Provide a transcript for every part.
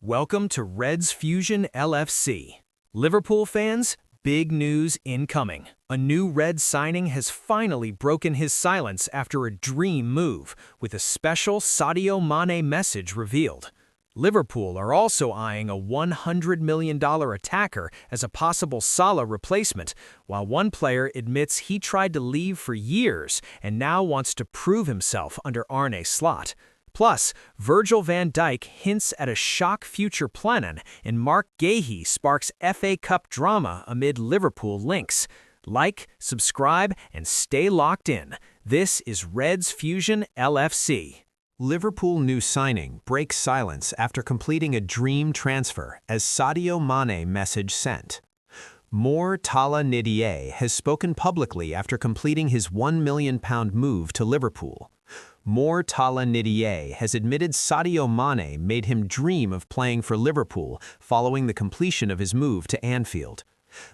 Welcome to Reds Fusion LFC. Liverpool fans, big news incoming. A new Reds signing has finally broken his silence after a dream move, with a special Sadio Mané message revealed. Liverpool are also eyeing a $100 million attacker as a possible Salah replacement, while one player admits he tried to leave for years and now wants to prove himself under Arne Slot. Plus, Virgil van Dijk hints at a shock future plan, and Marc Guehi sparks FA Cup drama amid Liverpool links. Like, subscribe, and stay locked in. This is Reds Fusion LFC. Liverpool new signing breaks silence after completing a dream transfer as Sadio Mané message sent. Mohamed Salah has spoken publicly after completing his £1 million move to Liverpool. Mohamed Salah has admitted Sadio Mané made him dream of playing for Liverpool following the completion of his move to Anfield.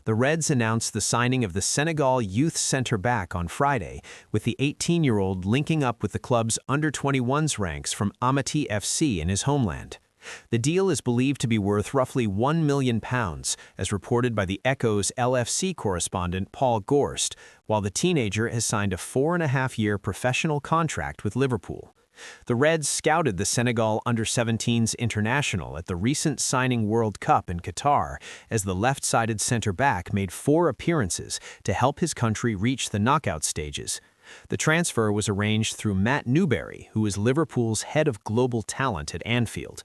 The Reds announced the signing of the Senegal youth centre-back on Friday, with the 18-year-old linking up with the club's under-21s ranks from Amity FC in his homeland. The deal is believed to be worth roughly £1 million, as reported by the Echo's LFC correspondent Paul Gorst, while the teenager has signed a 4.5-year professional contract with Liverpool. The Reds scouted the Senegal under-17s international at the recent Signing World Cup in Qatar, as the left-sided centre-back made 4 appearances to help his country reach the knockout stages. The transfer was arranged through Matt Newberry, who is Liverpool's head of global talent at Anfield.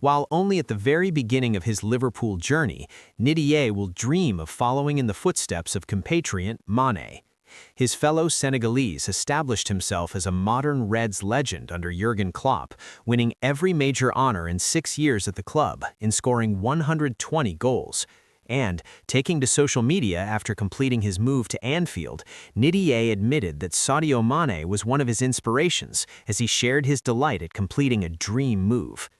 While only at the very beginning of his Liverpool journey, Ndiaye will dream of following in the footsteps of compatriot Mané. His fellow Senegalese established himself as a modern Reds legend under Jurgen Klopp, winning every major honor in 6 years at the club and scoring 120 goals. And, taking to social media after completing his move to Anfield, Ndiaye admitted that Sadio Mané was one of his inspirations as he shared his delight at completing a dream move.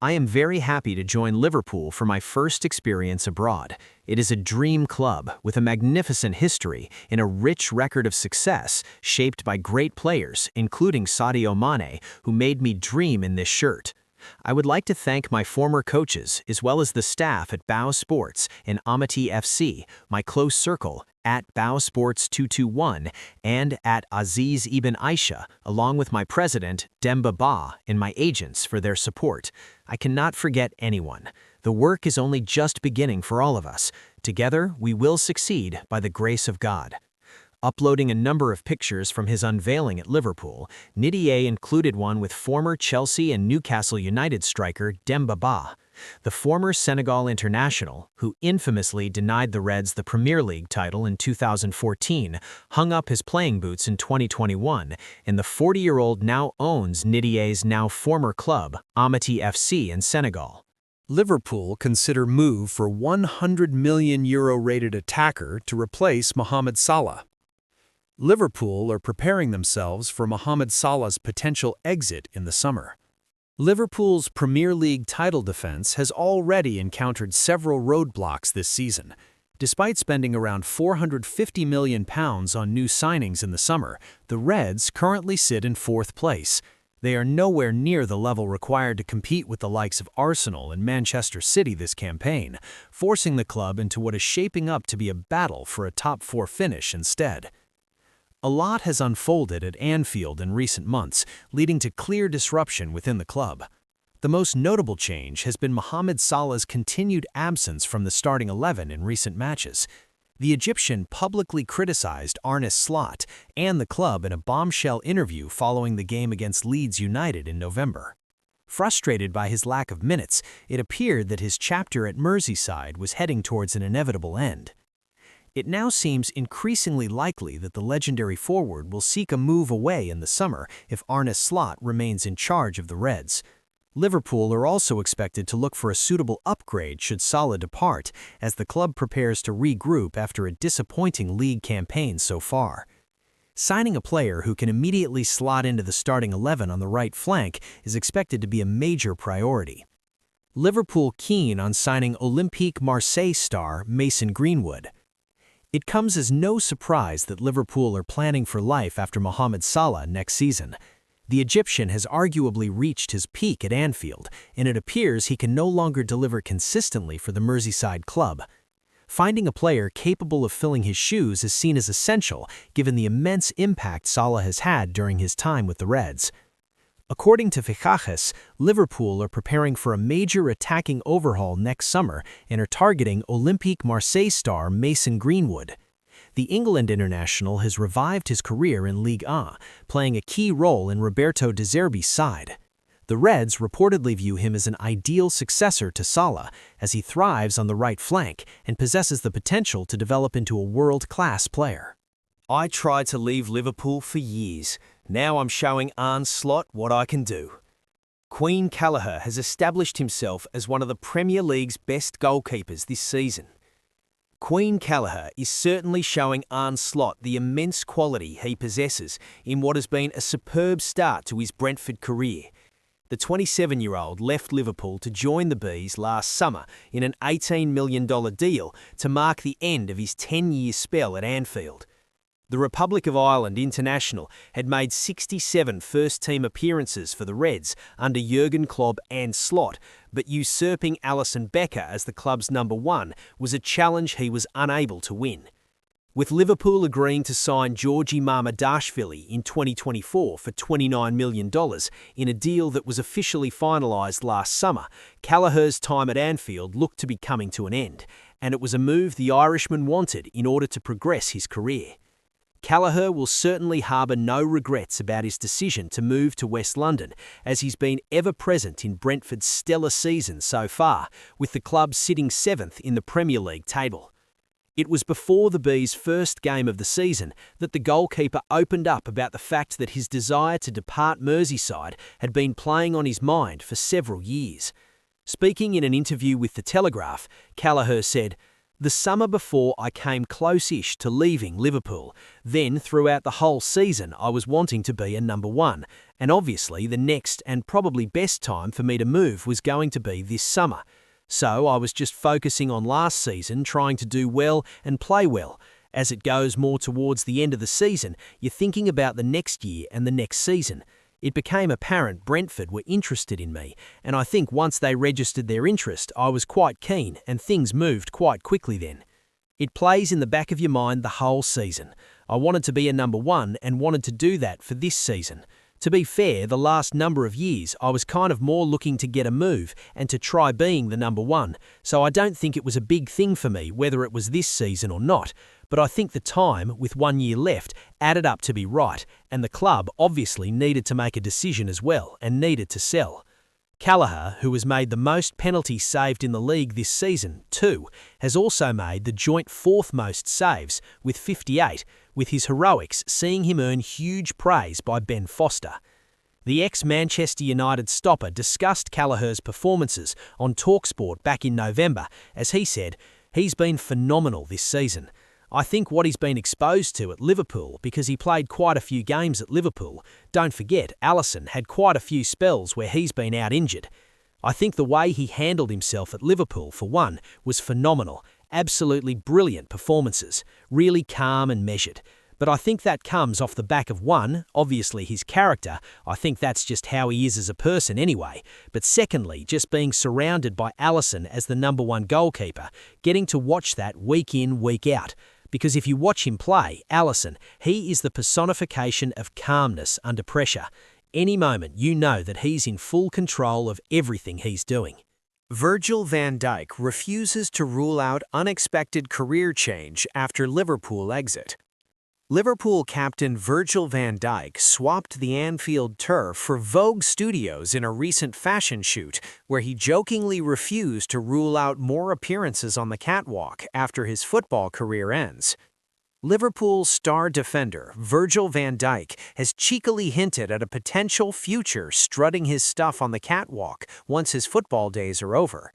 "I am very happy to join Liverpool for my first experience abroad. It is a dream club with a magnificent history and a rich record of success shaped by great players, including Sadio Mané, who made me dream in this shirt. I would like to thank my former coaches, as well as the staff at Bao Sports and Amity FC, my close circle, at Bao Sports 221, and at Aziz Ibn Aisha, along with my president, Demba Ba, and my agents for their support. I cannot forget anyone. The work is only just beginning for all of us. Together, we will succeed by the grace of God." Uploading a number of pictures from his unveiling at Liverpool, Ndiaye included one with former Chelsea and Newcastle United striker Demba Ba. The former Senegal international, who infamously denied the Reds the Premier League title in 2014, hung up his playing boots in 2021, and the 40-year-old now owns Ndiaye's now former club, Amity FC in Senegal. Liverpool consider move for €100 million rated attacker to replace Mohamed Salah. Liverpool are preparing themselves for Mohamed Salah's potential exit in the summer. Liverpool's Premier League title defense has already encountered several roadblocks this season. Despite spending around £450 million on new signings in the summer, the Reds currently sit in 4th place. They are nowhere near the level required to compete with the likes of Arsenal and Manchester City this campaign, forcing the club into what is shaping up to be a battle for a top 4 finish instead. A lot has unfolded at Anfield in recent months, leading to clear disruption within the club. The most notable change has been Mohamed Salah's continued absence from the starting 11 in recent matches. The Egyptian publicly criticized Arne Slot and the club in a bombshell interview following the game against Leeds United in November. Frustrated by his lack of minutes, it appeared that his chapter at Merseyside was heading towards an inevitable end. It now seems increasingly likely that the legendary forward will seek a move away in the summer if Arne Slot remains in charge of the Reds. Liverpool are also expected to look for a suitable upgrade should Salah depart, as the club prepares to regroup after a disappointing league campaign so far. Signing a player who can immediately slot into the starting 11 on the right flank is expected to be a major priority. Liverpool keen on signing Olympique Marseille star Mason Greenwood. It comes as no surprise that Liverpool are planning for life after Mohamed Salah next season. The Egyptian has arguably reached his peak at Anfield, and it appears he can no longer deliver consistently for the Merseyside club. Finding a player capable of filling his shoes is seen as essential given the immense impact Salah has had during his time with the Reds. According to Fichajes, Liverpool are preparing for a major attacking overhaul next summer and are targeting Olympique Marseille star Mason Greenwood. The England international has revived his career in Ligue 1, playing a key role in Roberto De Zerbi's side. The Reds reportedly view him as an ideal successor to Salah, as he thrives on the right flank and possesses the potential to develop into a world-class player. I tried to leave Liverpool for years. Now I'm showing Arne Slot what I can do. Queen Kelleher has established himself as one of the Premier League's best goalkeepers this season. Queen Kelleher is certainly showing Arne Slot the immense quality he possesses in what has been a superb start to his Brentford career. The 27-year-old left Liverpool to join the Bees last summer in an $18 million deal to mark the end of his 10-year spell at Anfield. The Republic of Ireland international had made 67 first-team appearances for the Reds under Jurgen Klopp and Slot, but usurping Alisson Becker as the club's number one was a challenge he was unable to win. With Liverpool agreeing to sign Georgi Mamardashvili in 2024 for $29 million in a deal that was officially finalised last summer, Kelleher's time at Anfield looked to be coming to an end, and it was a move the Irishman wanted in order to progress his career. Kelleher will certainly harbour no regrets about his decision to move to West London, as he's been ever present in Brentford's stellar season so far, with the club sitting 7th in the Premier League table. It was before the Bees' first game of the season that the goalkeeper opened up about the fact that his desire to depart Merseyside had been playing on his mind for several years. Speaking in an interview with The Telegraph, Kelleher said, "The summer before I came close-ish to leaving Liverpool. Then throughout the whole season I was wanting to be a number one, and obviously the next and probably best time for me to move was going to be this summer. So I was just focusing on last season, trying to do well and play well. As it goes more towards the end of the season, you're thinking about the next year and the next season. It became apparent Brentford were interested in me, and I think once they registered their interest, I was quite keen and things moved quite quickly then. It plays in the back of your mind the whole season. I wanted to be a number one and wanted to do that for this season. To be fair, the last number of years I was kind of more looking to get a move and to try being the number one, so I don't think it was a big thing for me whether it was this season or not, but I think the time, with 1 year left, added up to be right, and the club obviously needed to make a decision as well and needed to sell. Kelleher, who has made the most penalties saved in the league this season, too, has also made the joint fourth most saves, with 58, with his heroics seeing him earn huge praise by Ben Foster. The ex-Manchester United stopper discussed Kelleher's performances on TalkSport back in November, as he said, "He's been phenomenal this season. I think what he's been exposed to at Liverpool, because he played quite a few games at Liverpool. Don't forget, Alisson had quite a few spells where he's been out injured. I think the way he handled himself at Liverpool, for one, was phenomenal. Absolutely brilliant performances, really calm and measured. But I think that comes off the back of one, obviously his character. I think that's just how he is as a person anyway. But secondly, just being surrounded by Alisson as the number one goalkeeper, getting to watch that week in, week out. Because if you watch him play, Alisson, he is the personification of calmness under pressure. Any moment you know that he's in full control of everything he's doing." Virgil van Dijk refuses to rule out unexpected career change after Liverpool exit. Liverpool captain Virgil van Dijk swapped the Anfield turf for Vogue Studios in a recent fashion shoot, where he jokingly refused to rule out more appearances on the catwalk after his football career ends. Liverpool star defender Virgil van Dijk has cheekily hinted at a potential future strutting his stuff on the catwalk once his football days are over.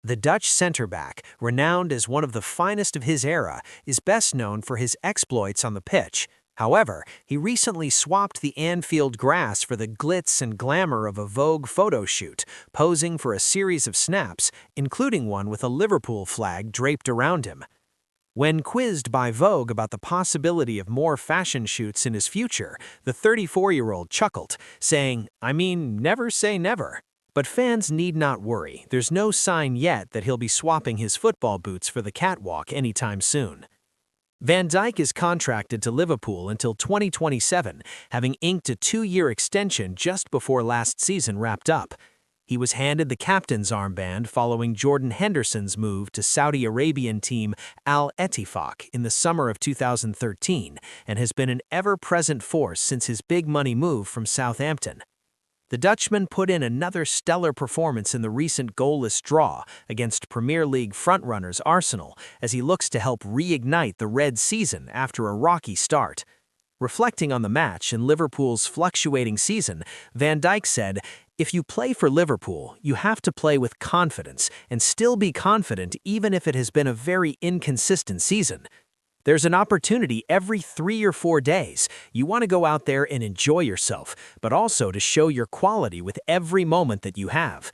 The Dutch centre-back, renowned as one of the finest of his era, is best known for his exploits on the pitch. However, he recently swapped the Anfield grass for the glitz and glamour of a Vogue photo shoot, posing for a series of snaps, including one with a Liverpool flag draped around him. When quizzed by Vogue about the possibility of more fashion shoots in his future, the 34-year-old chuckled, saying, "I mean, never say never." But fans need not worry. There's no sign yet that he'll be swapping his football boots for the catwalk anytime soon. Van Dijk is contracted to Liverpool until 2027, having inked a 2-year extension just before last season wrapped up. He was handed the captain's armband following Jordan Henderson's move to Saudi Arabian team Al Ettifaq in the summer of 2013 and has been an ever-present force since his big-money move from Southampton. The Dutchman put in another stellar performance in the recent goalless draw against Premier League frontrunners Arsenal as he looks to help reignite the Red season after a rocky start. Reflecting on the match and Liverpool's fluctuating season, Van Dijk said, "If you play for Liverpool, you have to play with confidence and still be confident even if it has been a very inconsistent season. There's an opportunity every 3 or 4 days. You want to go out there and enjoy yourself, but also to show your quality with every moment that you have."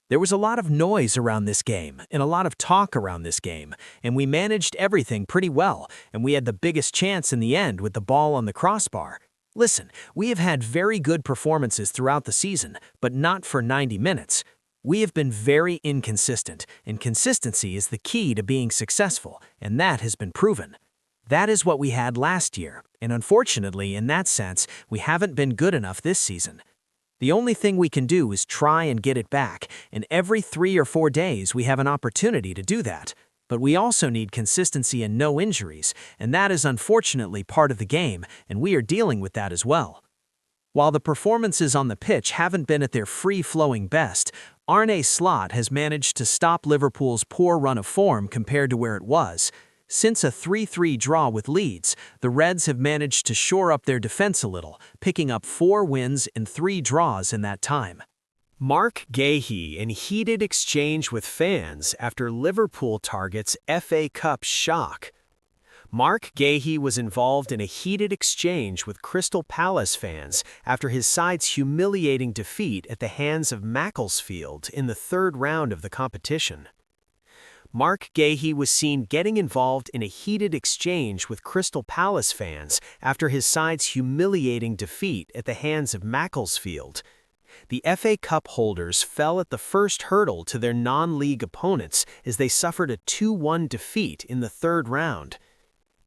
There was a lot of noise around this game and a lot of talk around this game, and we managed everything pretty well, and we had the biggest chance in the end with the ball on the crossbar. Listen, we have had very good performances throughout the season, but not for 90 minutes. We have been very inconsistent, and consistency is the key to being successful, and that has been proven. That is what we had last year, and unfortunately, in that sense, we haven't been good enough this season. The only thing we can do is try and get it back, and every 3 or 4 days we have an opportunity to do that. But we also need consistency and no injuries, and that is unfortunately part of the game, and we are dealing with that as well. While the performances on the pitch haven't been at their free-flowing best, Arne Slot has managed to stop Liverpool's poor run of form compared to where it was. Since a 3-3 draw with Leeds, the Reds have managed to shore up their defense a little, picking up 4 wins and 3 draws in that time. Marc Guehi in heated exchange with fans after Liverpool targets FA Cup shock. Marc Guehi was involved in a heated exchange with Crystal Palace fans after his side's humiliating defeat at the hands of Macclesfield in the 3rd round of the competition. Marc Guehi was seen getting involved in a heated exchange with Crystal Palace fans after his side's humiliating defeat at the hands of Macclesfield. The FA Cup holders fell at the first hurdle to their non-league opponents as they suffered a 2-1 defeat in the 3rd round.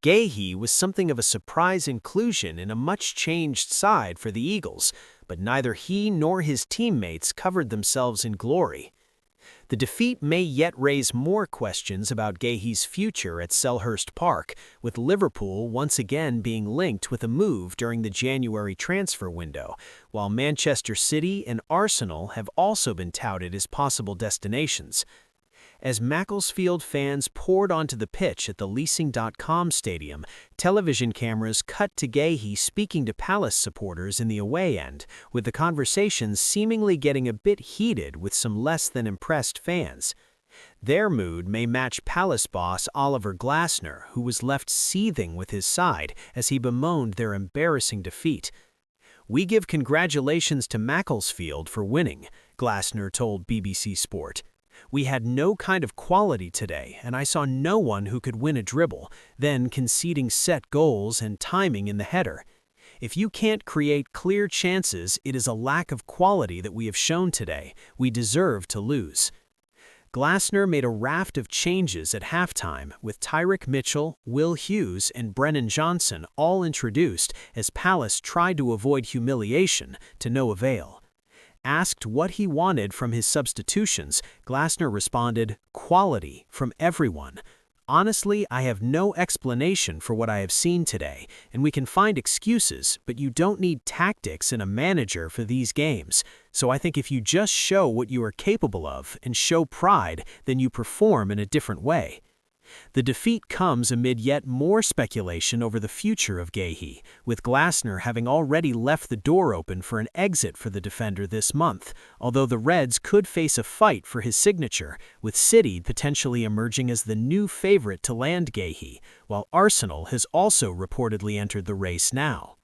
Guéhi was something of a surprise inclusion in a much-changed side for the Eagles, but neither he nor his teammates covered themselves in glory. The defeat may yet raise more questions about Guéhi's future at Selhurst Park, with Liverpool once again being linked with a move during the January transfer window, while Manchester City and Arsenal have also been touted as possible destinations. As Macclesfield fans poured onto the pitch at the Leasing.com stadium, television cameras cut to Guéhi speaking to Palace supporters in the away end, with the conversations seemingly getting a bit heated with some less than impressed fans. Their mood may match Palace boss Oliver Glasner, who was left seething with his side as he bemoaned their embarrassing defeat. "We give congratulations to Macclesfield for winning," Glasner told BBC Sport. "We had no kind of quality today, and I saw no one who could win a dribble, then conceding set goals and timing in the header. If you can't create clear chances, it is a lack of quality that we have shown today. We deserve to lose." Glasner made a raft of changes at halftime, with Tyrick Mitchell, Will Hughes, and Brennan Johnson all introduced as Palace tried to avoid humiliation, to no avail. Asked what he wanted from his substitutions, Glasner responded, "Quality from everyone. Honestly, I have no explanation for what I have seen today, and we can find excuses, but you don't need tactics and a manager for these games. So I think if you just show what you are capable of and show pride, then you perform in a different way." The defeat comes amid yet more speculation over the future of Guéhi, with Glasner having already left the door open for an exit for the defender this month, although the Reds could face a fight for his signature, with City potentially emerging as the new favorite to land Guéhi, while Arsenal has also reportedly entered the race now.